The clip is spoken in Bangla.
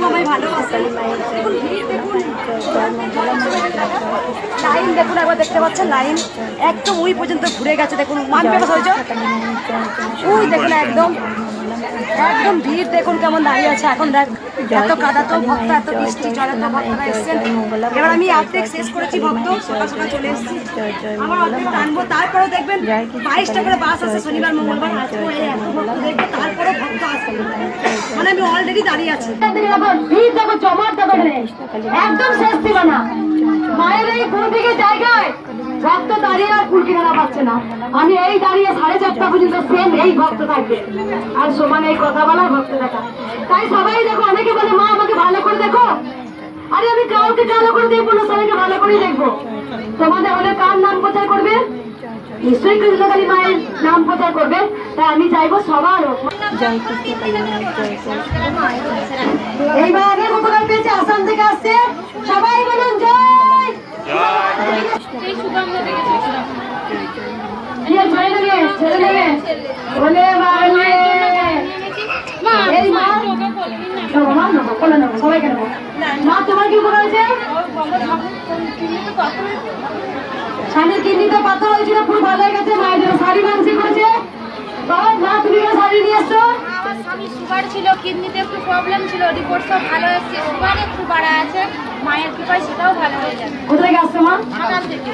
সবাই ভালো আছে। লাইন দেখুন, একবার দেখতে পাচ্ছেন লাইন একদম ওই পর্যন্ত ঘুরে গেছে। দেখুন মানবে হয়েছে ওই দেখুন একদম একদম ভিড় দেখুন কেমন দাঁড়িয়ে আছে। এখন এত কাদাতেও ভক্ত, এত বৃষ্টি জলে তো ভক্তরা এসছেন। এবার আমি অর্ধেক শেষ করেছি ভক্ত, সকাল সকাল চলে এসেছি। আমার অর্ধেক টানবো, তারপরেও দেখবেন 22টা করে বাস আছে শনিবার মঙ্গলবার। আজকে এত ভক্ত দেখবো, তারপরেও ভক্ত আসবে। মানে আমি অলরেডি দাঁড়িয়ে আছি। ভিড় দেখো জমাট দেবে, একদম শেষ ছিল না। মায়ের এই পুরো জায়গায় ভক্ত দাঁড়িয়ে আর ফুল কিনারা পাচ্ছে না। আমি এই দাঁড়িয়ে 4:30 পর্যন্ত সেম এই ভক্ত থাকবে, আর সমান এই কথা বলা ভক্ত দেখা। তাই সবাই দেখো, অনেকে বলে মা আমাকে ভালো করে দেখো। আরে আমি কাউকে ভালো করে দেখবো না, সবাইকে ভালো করেই দেখবো। তোমাদের হলে কার নাম প্রচার করবে? নিশ্চয়ই কৃষ্ণকালী মায়ের নাম প্রচার করবে। তাই আমি চাইবো সবার এইবার উপকার পেয়েছে, আসাম থেকে আসছে। সবাই বলুন জয়। ছেড়ে দেবে বলে এই মা সবাইকে নেবো। মা তোমার কি উপকার হয়েছে? স্বামীর কিডনিতে পাথর হয়েছিল, খুব ভালো হয়ে গেছে। মায়ের জন্য শাড়ি মানসি করেছে। মা তুমি শাড়ি নিয়ে এসছো? স্বামী সুগার ছিল, কিডনিতে একটু প্রবলেম ছিল, রিপোর্ট সব ভালো এসছে। সুগার একটু বাড়া আছে, মায়ের কৃপায় সেটাও ভালো হয়ে যাবে। কোথায় আসছো মা? সাঁতার থেকে।